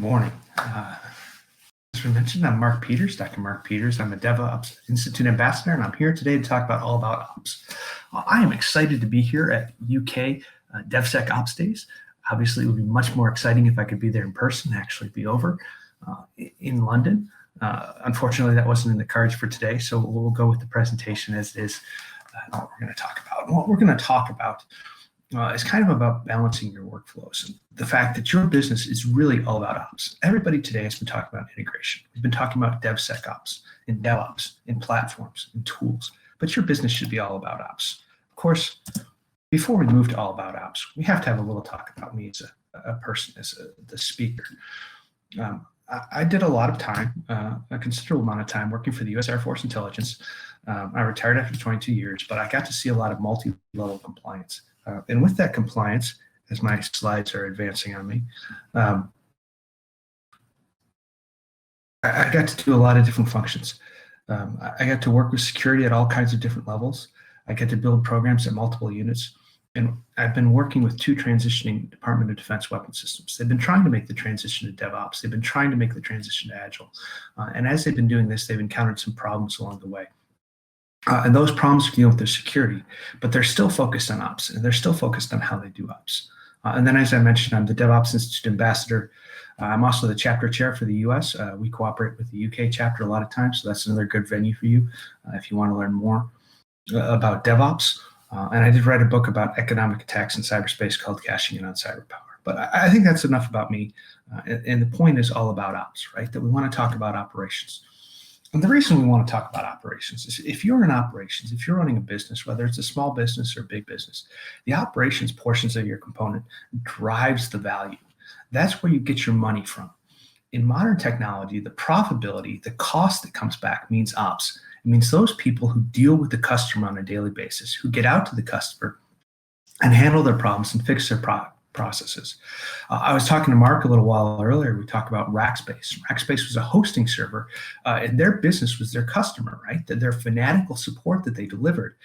morning. As we mentioned, I'm Mark Peters, Dr. Mark Peters. I'm a DevOps Institute Ambassador, and I'm here today to talk about all about ops. I am excited to be here at UK DevSecOpsDays. Obviously, it would be much more exciting if I could be there in person, actually be over in London. Unfortunately, that wasn't in the cards for today, so we'll go with the presentation as is. What we're going to talk about. What we're going to talk about is kind of about balancing your workflows and the fact that your business is really all about ops. Everybody today has been talking about integration. We've been talking about DevSecOps and DevOps and platforms and tools, but your business should be all about ops. Of course, before we move to all about ops, we have to have a little talk about me as a person, as the speaker. I did a lot of time, a considerable amount of time working for the U.S. Air Force Intelligence. I retired after 22 years, but I got to see a lot of multi-level compliance. And with that compliance, as my slides are advancing on me, I got to do a lot of different functions. I got to work with security at all kinds of different levels. I got to build programs at multiple units. And I've been working with two transitioning Department of Defense weapon systems. They've been trying to make the transition to DevOps. They've been trying to make the transition to Agile. And as they've been doing this, they've encountered some problems along the way. And those problems deal with their security, but they're still focused on ops, and they're still focused on how they do ops. And then, as I mentioned, I'm the DevOps Institute Ambassador. I'm also the chapter chair for the US. We cooperate with the UK chapter a lot of times, so that's another good venue for you if you want to learn more about DevOps. And I did write a book about economic attacks in cyberspace called Cashing In on Cyberpower. But I think that's enough about me. And the point is all about ops, right? That we want to talk about operations. And the reason we want to talk about operations is if you're in operations, if you're running a business, whether it's a small business or a big business, the operations portions of your component drives the value. That's where you get your money from. In modern technology, the profitability, the cost that comes back means ops. It means those people who deal with the customer on a daily basis, who get out to the customer and handle their problems and fix their processes. I was talking to Mark a little while earlier. We talked about Rackspace. Rackspace was a hosting server, and their business was their customer, right? Their fanatical support that they delivered.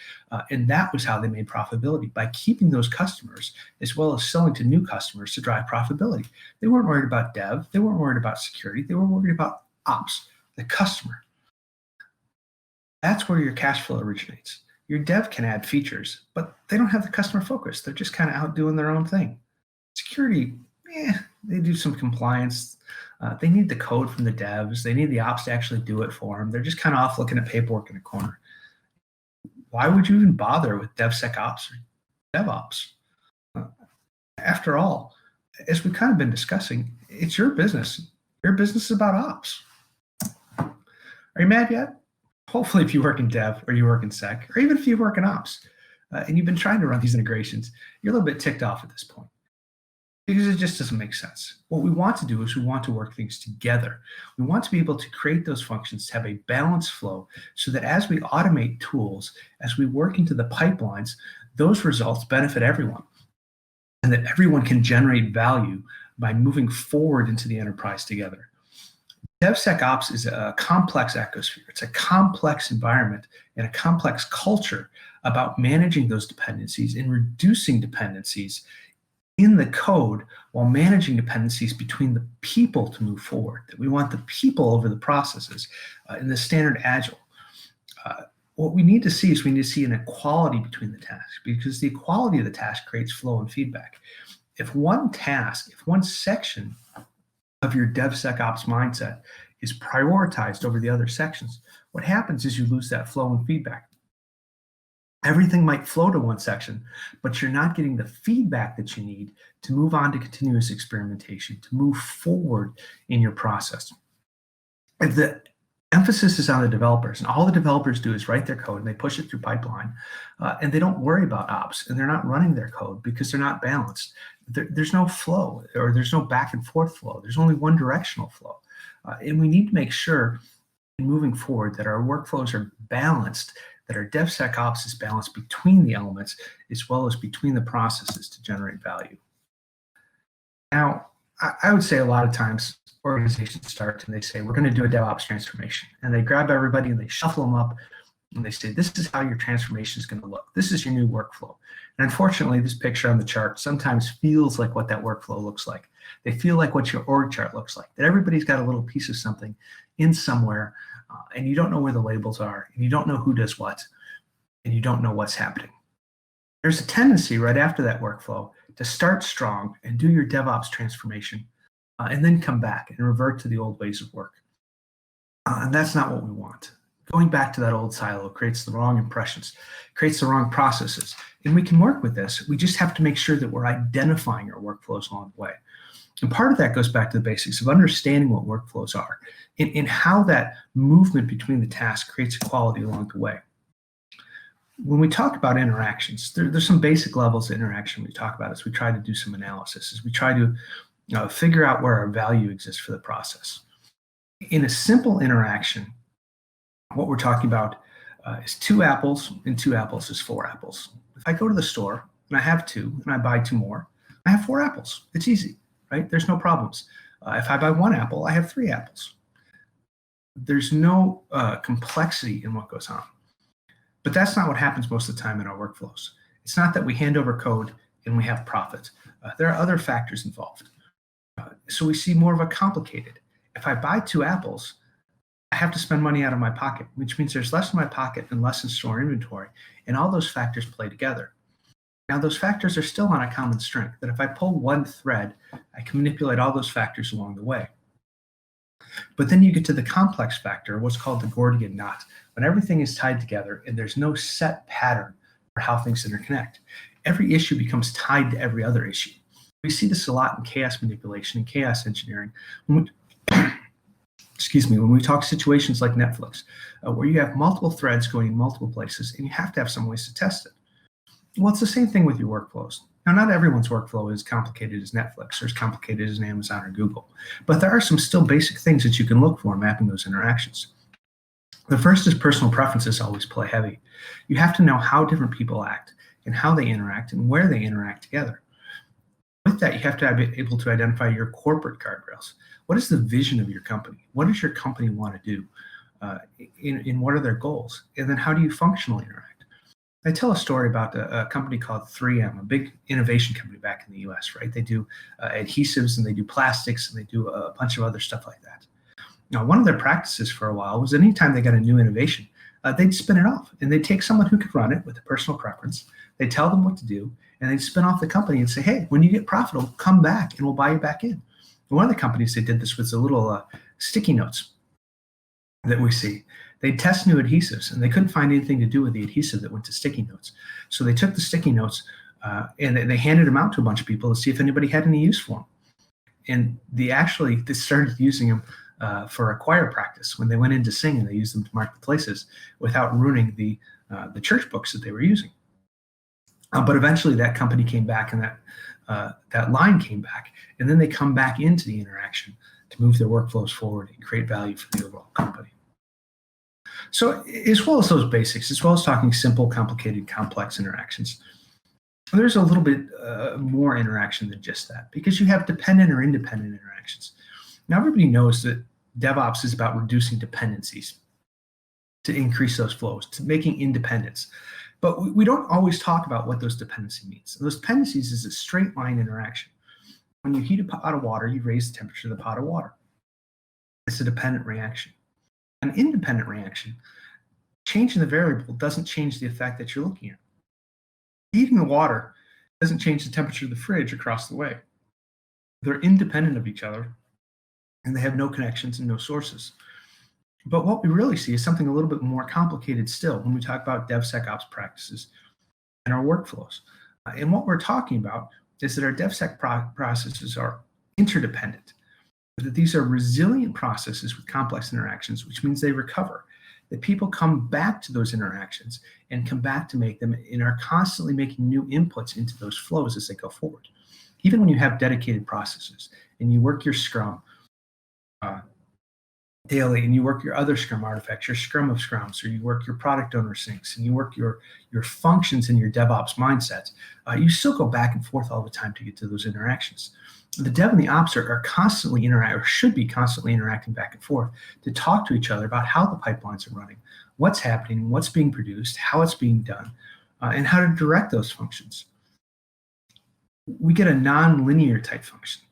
And that was how they made profitability, by keeping those customers as well as selling to new customers to drive profitability. They weren't worried about dev. They weren't worried about security. They were worried about ops, the customer. That's where your cash flow originates. Your dev can add features, but they don't have the customer focus. They're just kind of out doing their own thing. Security, they do some compliance. They need the code from the devs. They need the ops to actually do it for them. They're just kind of off looking at paperwork in a corner. Why would you even bother with DevSecOps or DevOps? After all, as we've kind of been discussing, it's your business. Your business is about ops. Are you mad yet? Hopefully, if you work in dev or you work in sec, or even if you work in ops, and you've been trying to run these integrations, you're a little bit ticked off at this point, because it just doesn't make sense. What we want to do is we want to work things together. We want to be able to create those functions to have a balanced flow so that as we automate tools, as we work into the pipelines, those results benefit everyone, and that everyone can generate value by moving forward into the enterprise together. DevSecOps is a complex ecosphere. It's a complex environment and a complex culture about managing those dependencies and reducing dependencies in the code while managing dependencies between the people to move forward. That we want the people over the processes in the standard Agile. What we need to see is we need to see an equality between the tasks, because the equality of the task creates flow and feedback. If one task, if one section of your DevSecOps mindset is prioritized over the other sections, what happens is you lose that flow and feedback. Everything might flow to one section, but you're not getting the feedback that you need to move on to continuous experimentation, to move forward in your process. If the emphasis is on the developers, and all the developers do is write their code and they push it through pipeline, and they don't worry about ops, and they're not running their code because they're not balanced. There's no flow, or there's no back and forth flow. There's only one directional flow. And we need to make sure in moving forward that our workflows are balanced, that our DevSecOps is balanced between the elements as well as between the processes to generate value. Now, I would say a lot of times organizations start and they say, we're going to do a DevOps transformation. And they grab everybody and they shuffle them up and they say, this is how your transformation is going to look. This is your new workflow. And unfortunately, this picture on the chart sometimes feels like what that workflow looks like. They feel like what your org chart looks like, that everybody's got a little piece of something in somewhere, and you don't know where the labels are, and you don't know who does what, and you don't know what's happening. There's a tendency right after that workflow to start strong and do your DevOps transformation, and then come back and revert to the old ways of work. And that's not what we want. Going back to that old silo creates the wrong impressions, creates the wrong processes. And we can work with this. We just have to make sure that we're identifying our workflows along the way. And part of that goes back to the basics of understanding what workflows are and how that movement between the tasks creates equality along the way. When we talk about interactions, there's some basic levels of interaction we talk about as we try to do some analysis, as we try to figure out where our value exists for the process. In a simple interaction, what we're talking about is 2 apples, and 2 apples is 4 apples. If I go to the store and I have 2 and I buy 2 more, I have 4 apples. It's easy, right? There's no problems. If I buy 1 apple, I have 3 apples. There's no complexity in what goes on. But that's not what happens most of the time in our workflows. It's not that we hand over code and we have profit. There are other factors involved. So we see more of a complicated. If I buy 2 apples, I have to spend money out of my pocket, which means there's less in my pocket and less in store inventory, and all those factors play together. Now, those factors are still on a common string, that if I pull one thread, I can manipulate all those factors along the way. But then you get to the complex factor, what's called the Gordian knot, when everything is tied together and there's no set pattern for how things interconnect. Every issue becomes tied to every other issue. We see this a lot in chaos manipulation and chaos engineering. When we talk situations like Netflix, where you have multiple threads going in multiple places and you have to have some ways to test it. Well, it's the same thing with your workflows. Now, not everyone's workflow is complicated as Netflix or as complicated as Amazon or Google, but there are some still basic things that you can look for in mapping those interactions. The first is personal preferences always play heavy. You have to know how different people act and how they interact and where they interact together. With that, you have to be able to identify your corporate guardrails. What is the vision of your company? What does your company want to do? And what are their goals? And then how do you functionally interact? I tell a story about a company called 3M, a big innovation company back in the US, right? They do adhesives and they do plastics and they do a bunch of other stuff like that. Now, one of their practices for a while was anytime they got a new innovation, they'd spin it off and they'd take someone who could run it with a personal preference. They'd tell them what to do and they'd spin off the company and say, hey, when you get profitable, come back and we'll buy you back in. And one of the companies they did this with the little sticky notes that we see. They'd test new adhesives and they couldn't find anything to do with the adhesive that went to sticky notes. So they took the sticky notes and they handed them out to a bunch of people to see if anybody had any use for them. And they started using them for a choir practice. When they went in to sing, and they used them to mark the places without ruining the church books that they were using. But eventually that company came back and that line came back, and then they come back into the interaction to move their workflows forward and create value for the overall company. So as well as those basics, as well as talking simple, complicated, complex interactions, there's a little bit more interaction than just that, because you have dependent or independent interactions. Now, everybody knows that DevOps is about reducing dependencies to increase those flows, to making independence. But we don't always talk about what those dependencies means. Those dependencies is a straight line interaction. When you heat a pot of water, you raise the temperature of the pot of water. It's a dependent reaction. An independent reaction, changing the variable doesn't change the effect that you're looking at. Heating the water doesn't change the temperature of the fridge across the way. They're independent of each other, and they have no connections and no sources. But what we really see is something a little bit more complicated still when we talk about DevSecOps practices and our workflows. And what we're talking about is that our DevSec processes are interdependent, that these are resilient processes with complex interactions, which means they recover, that people come back to those interactions and come back to make them and are constantly making new inputs into those flows as they go forward. Even when you have dedicated processes and you work your Scrum daily, and you work your other Scrum artifacts, your Scrum of Scrums, or you work your product owner syncs, and you work your functions in your DevOps mindset, you still go back and forth all the time to get to those interactions. The Dev and the Ops are constantly should be constantly interacting back and forth to talk to each other about how the pipelines are running, what's happening, what's being produced, how it's being done, and how to direct those functions. We get a non-linear type function.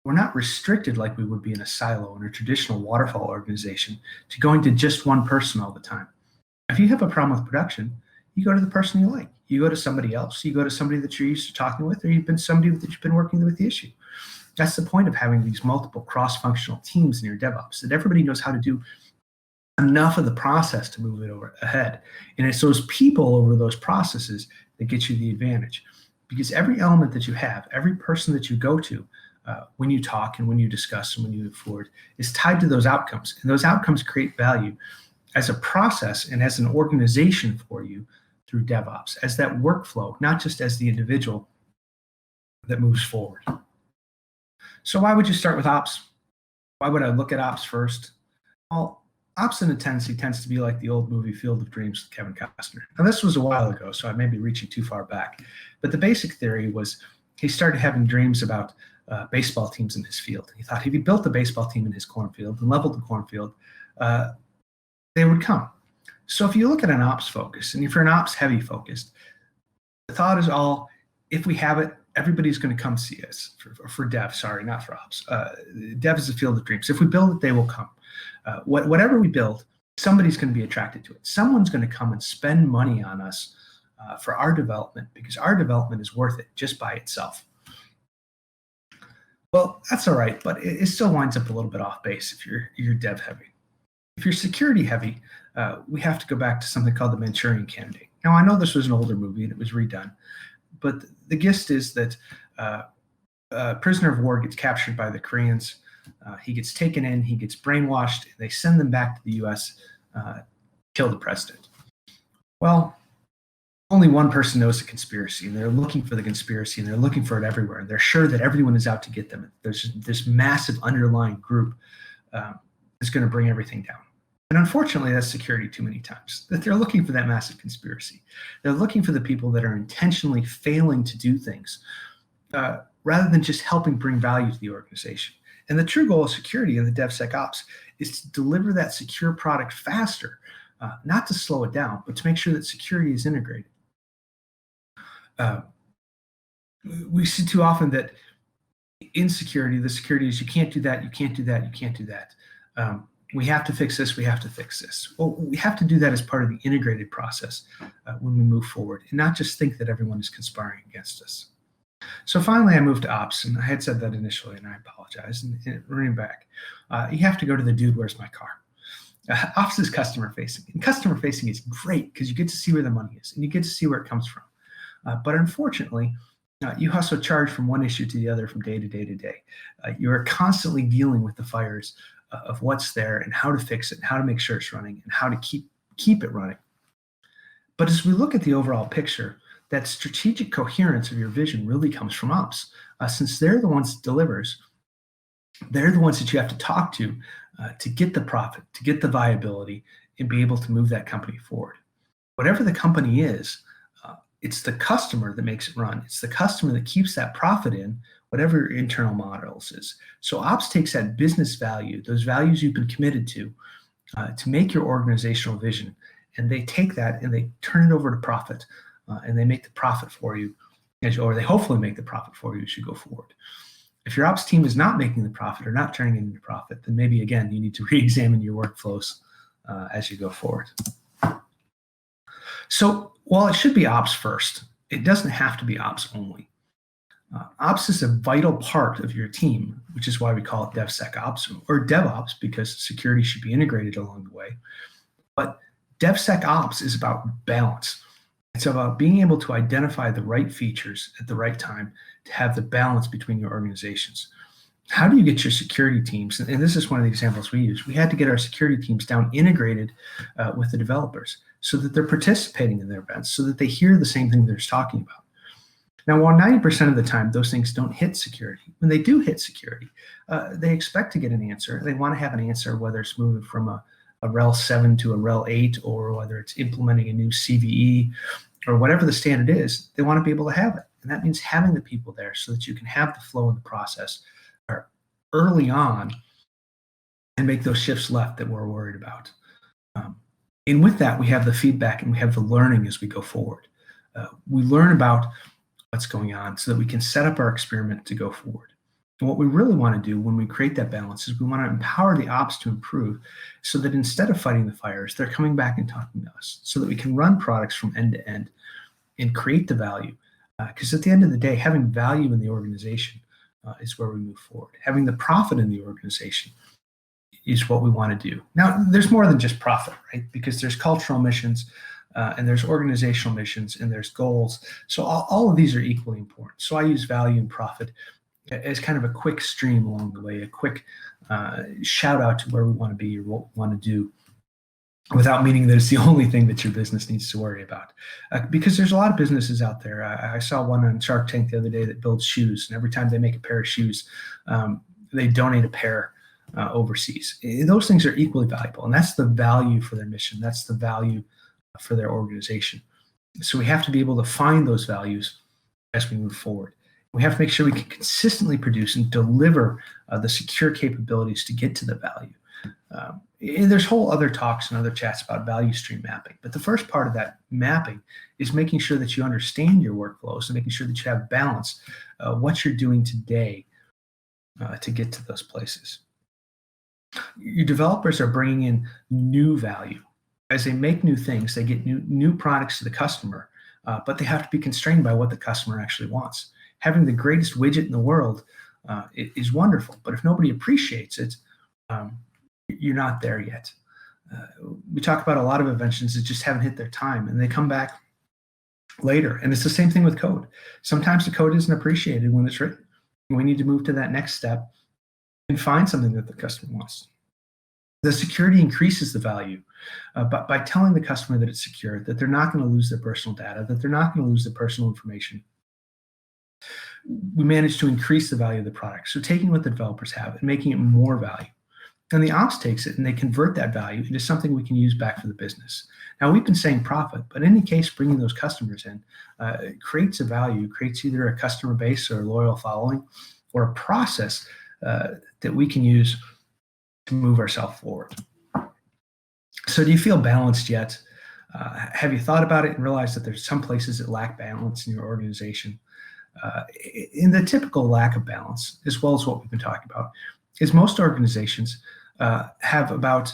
We're not restricted like we would be in a silo in a traditional waterfall organization to going to just one person all the time. If you have a problem with production, you go to the person you like. You go to somebody else. You go to somebody that you're used to talking with, or you've been somebody that you've been working with the issue. That's the point of having these multiple cross-functional teams in your DevOps, that everybody knows how to do enough of the process to move it ahead. And it's those people over those processes that get you the advantage. Because every element that you have, every person that you go to, when you talk and when you discuss and when you move forward, is tied to those outcomes. And those outcomes create value as a process and as an organization for you through DevOps, as that workflow, not just as the individual that moves forward. So why would you start with ops? Why would I look at ops first? Well, ops in a tendency tends to be like the old movie Field of Dreams with Kevin Costner. Now, this was a while ago, so I may be reaching too far back. But the basic theory was he started having dreams about baseball teams in his field. He thought if he built a baseball team in his cornfield and leveled the cornfield, they would come. So if you look at an ops focus, and if you're an ops heavy focused, the thought is all, if we have it, everybody's going to come see us. For dev, sorry, not for ops. Dev is the field of dreams. If we build it, they will come. Whatever we build, somebody's going to be attracted to it. Someone's going to come and spend money on us for our development, because our development is worth it just by itself. Well, that's all right, but it still winds up a little bit off base if you're dev heavy. If you're security heavy, we have to go back to something called the Manchurian Candidate. Now, I know this was an older movie and it was redone, but the gist is that a prisoner of war gets captured by the Koreans. He gets taken in, he gets brainwashed, and they send them back to the US, kill the president. Well, only one person knows the conspiracy, and they're looking for the conspiracy, and they're looking for it everywhere, and they're sure that everyone is out to get them. There's this massive underlying group that's going to bring everything down. And unfortunately, that's security too many times, that they're looking for that massive conspiracy. They're looking for the people that are intentionally failing to do things rather than just helping bring value to the organization. And the true goal of security in the DevSecOps is to deliver that secure product faster, not to slow it down, but to make sure that security is integrated. We see too often that in security, the security is you can't do that, you can't do that, you can't do that. We have to fix this, we have to fix this. Well, we have to do that as part of the integrated process when we move forward, and not just think that everyone is conspiring against us. So finally, I moved to ops, and I had said that initially, and I apologize. And running back, you have to go to the dude, where's my car? Ops is customer facing, and customer facing is great because you get to see where the money is, and you get to see where it comes from. But unfortunately, you also charge from one issue to the other from day to day to day. You are constantly dealing with the fires of what's there and how to fix it, and how to make sure it's running, and how to keep it running. But as we look at the overall picture, that strategic coherence of your vision really comes from ops, since they're the ones that delivers. They're the ones that you have to talk to get the profit, to get the viability, and be able to move that company forward. Whatever the company is, it's the customer that makes it run. It's the customer that keeps that profit in, whatever your internal models is. So ops takes that business value, those values you've been committed to make your organizational vision, and they take that and they turn it over to profit, and they make the profit for you, or they hopefully make the profit for you as you go forward. If your ops team is not making the profit or not turning it into profit, then maybe, again, you need to re-examine your workflows as you go forward. So while it should be ops first, it doesn't have to be ops only. Ops is a vital part of your team, which is why we call it DevSecOps or DevOps, because security should be integrated along the way. But DevSecOps is about balance. It's about being able to identify the right features at the right time to have the balance between your organizations. How do you get your security teams? And this is one of the examples we use. We had to get our security teams down integrated with the developers so that they're participating in their events, so that they hear the same thing they're talking about. Now, while 90% of the time those things don't hit security, when they do hit security, they expect to get an answer. They want to have an answer, whether it's moving from a RHEL 7 to a RHEL 8, or whether it's implementing a new CVE, or whatever the standard is, they want to be able to have it. And that means having the people there so that you can have the flow in the process early on and make those shifts left that we're worried about. And with that, we have the feedback and we have the learning as we go forward. We learn about what's going on so that we can set up our experiment to go forward. And what we really want to do when we create that balance is we want to empower the ops to improve so that instead of fighting the fires, they're coming back and talking to us so that we can run products from end to end and create the value. Because at the end of the day, having value in the organization is where we move forward. Having the profit in the organization is what we want to do. Now, there's more than just profit, right? Because there's cultural missions, and there's organizational missions, and there's goals. So all of these are equally important. So I use value and profit as kind of a quick stream along the way, a quick shout out to where we want to be or what we want to do, without meaning that it's the only thing that your business needs to worry about. Because there's a lot of businesses out there. I saw one on Shark Tank the other day that builds shoes, and every time they make a pair of shoes, they donate a pair overseas. Those things are equally valuable, and that's the value for their mission. That's the value for their organization. So we have to be able to find those values as we move forward. We have to make sure we can consistently produce and deliver the secure capabilities to get to the value. And there's whole other talks and other chats about value stream mapping. But the first part of that mapping is making sure that you understand your workflows and making sure that you have balance, what you're doing today to get to those places. Your developers are bringing in new value. As they make new things, they get new products to the customer, but they have to be constrained by what the customer actually wants. Having the greatest widget in the world is wonderful, but if nobody appreciates it, you're not there yet. We talk about a lot of inventions that just haven't hit their time, and they come back later. And it's the same thing with code. Sometimes the code isn't appreciated when it's written. We need to move to that next step and find something that the customer wants. The security increases the value but by telling the customer that it's secure, that they're not going to lose their personal data, that they're not going to lose their personal information. We manage to increase the value of the product. So taking what the developers have and making it more value. And the ops takes it and they convert that value into something we can use back for the business. Now, we've been saying profit, but in any case, bringing those customers in creates a value, creates either a customer base or a loyal following or a process that we can use to move ourselves forward. So do you feel balanced yet? Have you thought about it and realized that there's some places that lack balance in your organization? In the typical lack of balance, as well as what we've been talking about, is most organizations have about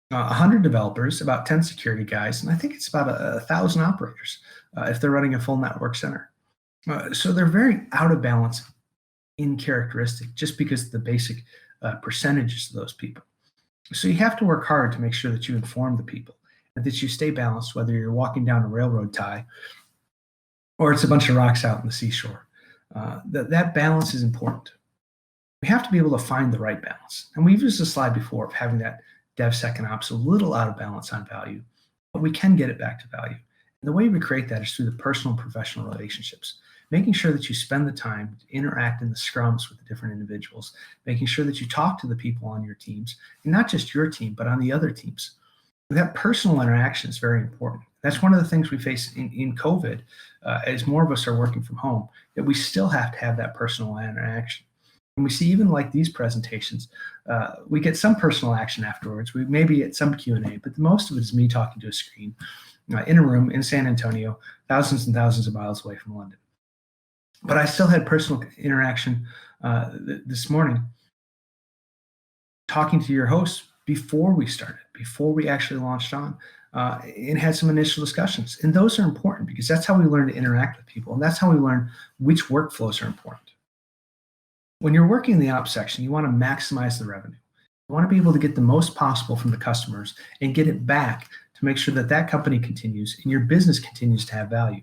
100 developers, about 10 security guys, and I think it's about 1,000 operators if they're running a full network center. So they're very out of balance in characteristic just because of the basic percentages of those people. So you have to work hard to make sure that you inform the people and that you stay balanced, whether you're walking down a railroad tie or it's a bunch of rocks out in the seashore. That balance is important. We have to be able to find the right balance. And we've used a slide before of having that DevSecOps a little out of balance on value, but we can get it back to value. And the way we create that is through the personal and professional relationships, making sure that you spend the time to interact in the scrums with the different individuals, making sure that you talk to the people on your teams, and not just your team, but on the other teams. That personal interaction is very important. That's one of the things we face in COVID, as more of us are working from home, that we still have to have that personal interaction. And we see even like these presentations, we get some personal action afterwards. We maybe get some Q&A, but the most of it is me talking to a screen in a room in San Antonio, thousands and thousands of miles away from London. But I still had personal interaction this morning, talking to your hosts before we started, before we actually launched on, and had some initial discussions. And those are important because that's how we learn to interact with people. And that's how we learn which workflows are important. When you're working in the ops section, you want to maximize the revenue. You want to be able to get the most possible from the customers and get it back to make sure that that company continues and your business continues to have value.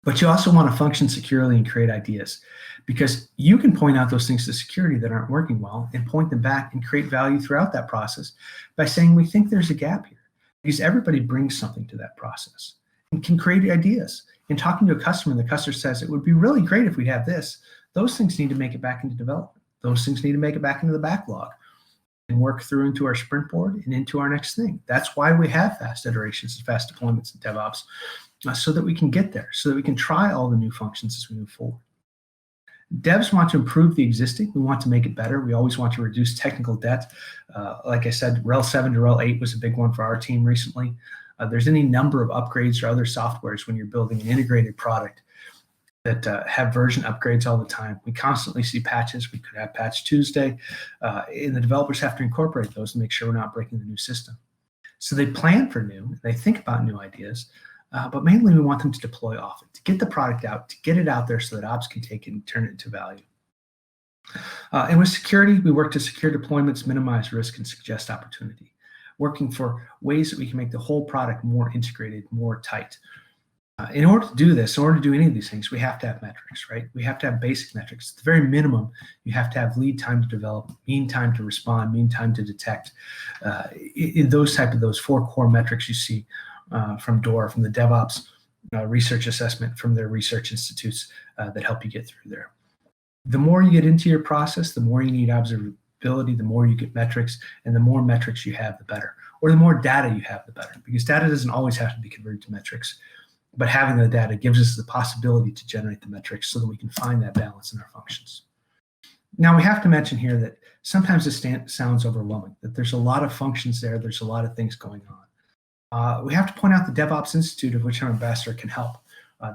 But you also want to function securely and create ideas, because you can point out those things to security that aren't working well and point them back and create value throughout that process by saying, we think there's a gap here, because everybody brings something to that process and can create ideas. In talking to a customer, the customer says, it would be really great if we'd have this. Those things need to make it back into development. Those things need to make it back into the backlog and work through into our sprint board and into our next thing. That's why we have fast iterations and fast deployments in DevOps, so that we can get there, so that we can try all the new functions as we move forward. Devs want to improve the existing. We want to make it better. We always want to reduce technical debt. Like I said, RHEL 7 to RHEL 8 was a big one for our team recently. There's any number of upgrades or other softwares when you're building an integrated product that have version upgrades all the time. We constantly see patches. We could have Patch Tuesday, and the developers have to incorporate those to make sure we're not breaking the new system. So they plan for new, they think about new ideas, but mainly we want them to deploy often, to get the product out, to get it out there so that ops can take it and turn it into value. And with security, we work to secure deployments, minimize risk, and suggest opportunity, working for ways that we can make the whole product more integrated, more tight. In order to do this, in order to do any of these things, we have to have metrics, right? We have to have basic metrics. At the very minimum, you have to have lead time to develop, mean time to respond, mean time to detect. In those 4 core metrics you see from DOOR, from the DevOps research assessment, from their research institutes that help you get through there. The more you get into your process, the more you need observability, the more you get metrics, and the more metrics you have, the better. Or the more data you have, the better, because data doesn't always have to be converted to metrics. But having the data gives us the possibility to generate the metrics so that we can find that balance in our functions. Now, we have to mention here that sometimes this sounds overwhelming, that there's a lot of functions there, there's a lot of things going on. We have to point out the DevOps Institute, of which our ambassador can help.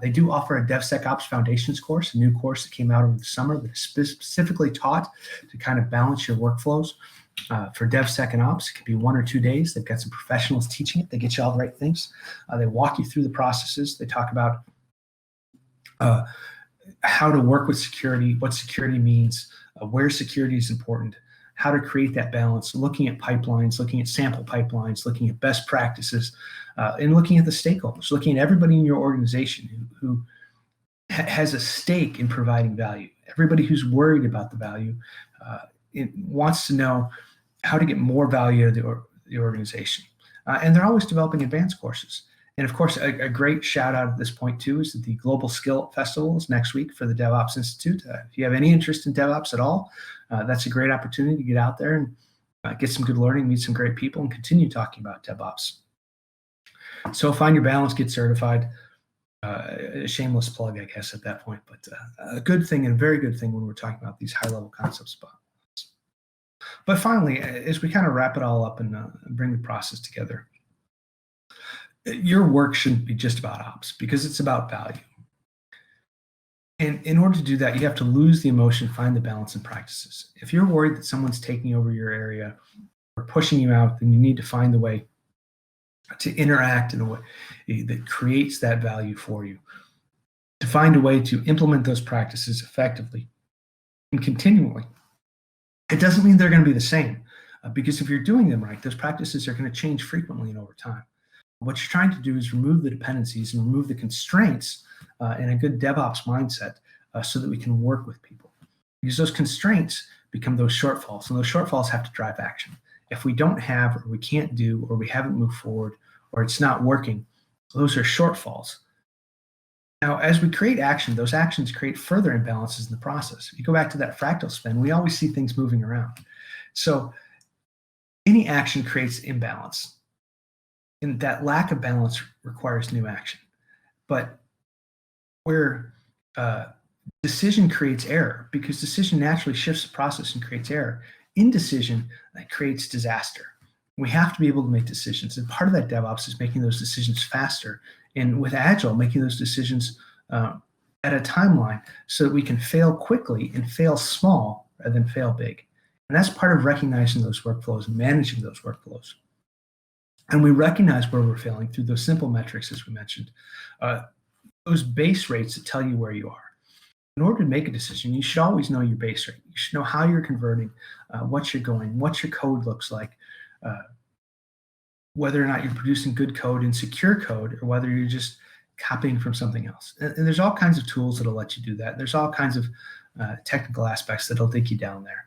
They do offer a DevSecOps Foundations course, a new course that came out over the summer that is specifically taught to kind of balance your workflows. For DevSec and Ops, it can be 1 or 2 days. They've got some professionals teaching it. They get you all the right things. They walk you through the processes. They talk about how to work with security, what security means, where security is important, how to create that balance, looking at pipelines, looking at sample pipelines, looking at best practices, and looking at the stakeholders, looking at everybody in your organization who has a stake in providing value. Everybody who's worried about the value wants to know how to get more value out of the organization. And they're always developing advanced courses. And of course, a great shout out at this point too is that the Global Skill Festival is next week for the DevOps Institute. If you have any interest in DevOps at all, that's a great opportunity to get out there and get some good learning, meet some great people, and continue talking about DevOps. So find your balance, get certified. A shameless plug, I guess, at that point, but a good thing and a very good thing when we're talking about these high-level concepts. But finally, as we kind of wrap it all up and bring the process together, your work shouldn't be just about ops because it's about value. And in order to do that, you have to lose the emotion, find the balance in practices. If you're worried that someone's taking over your area or pushing you out, then you need to find the way to interact in a way that creates that value for you, to find a way to implement those practices effectively and continually. It doesn't mean they're going to be the same, because if you're doing them right, those practices are going to change frequently and over time. What you're trying to do is remove the dependencies and remove the constraints in a good DevOps mindset so that we can work with people. Because those constraints become those shortfalls, and those shortfalls have to drive action. If we don't have, or we can't do, or we haven't moved forward, or it's not working, those are shortfalls. Now, as we create action, those actions create further imbalances in the process. If you go back to that fractal spin, we always see things moving around. So any action creates imbalance. And that lack of balance requires new action. But where decision creates error, because decision naturally shifts the process and creates error, indecision creates disaster. We have to be able to make decisions. And part of that DevOps is making those decisions faster. And with Agile, making those decisions at a timeline so that we can fail quickly and fail small rather than fail big. And that's part of recognizing those workflows and managing those workflows. And we recognize where we're failing through those simple metrics, as we mentioned, those base rates that tell you where you are. In order to make a decision, you should always know your base rate. You should know how you're converting, what you're going, what your code looks like, whether or not you're producing good code and secure code, or whether you're just copying from something else. And there's all kinds of tools that'll let you do that. There's all kinds of technical aspects that'll take you down there.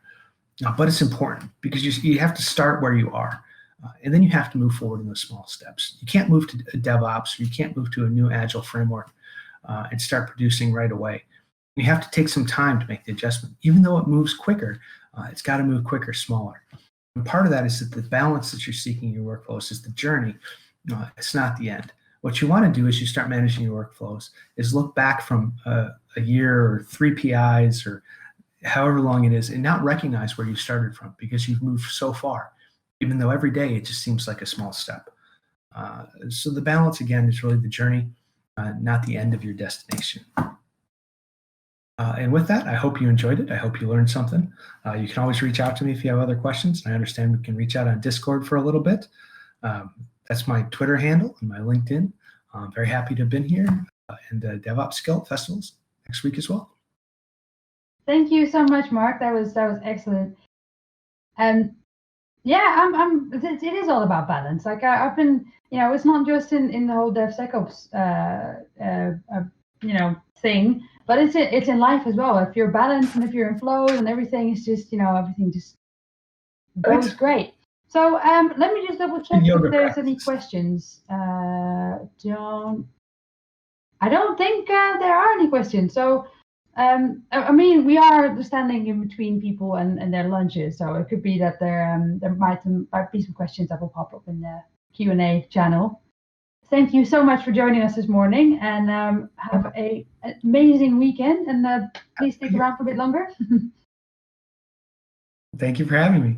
But it's important because you have to start where you are. And then you have to move forward in those small steps. You can't move to DevOps, or you can't move to a new Agile framework and start producing right away. You have to take some time to make the adjustment. Even though it moves quicker, it's got to move quicker, smaller. And part of that is that the balance that you're seeking in your workflows is the journey. It's not the end. What you want to do as you start managing your workflows is look back from a year or 3 PIs or however long it is and not recognize where you started from because you've moved so far, even though every day it just seems like a small step. So the balance, again, is really the journey, not the end of your destination. And with that, I hope you enjoyed it. I hope you learned something. You can always reach out to me if you have other questions. I understand we can reach out on Discord for a little bit. That's my Twitter handle and my LinkedIn. I'm very happy to have been here and the DevOps Skill Festivals next week as well. Thank you so much, Mark. That was excellent. Yeah, it is all about balance. Like I've been, it's not just in the whole DevSecOps, thing, but it's in life as well. If you're balanced and if you're in flow and everything is just, everything just goes great. So let me just double check if there's any questions. I don't think there are any questions. So. I mean, we are standing in between people and their lunches, so it could be that there might be some questions that will pop up in the Q&A channel. Thank you so much for joining us this morning, and have an amazing weekend, and please stick around for a bit longer. Thank you for having me.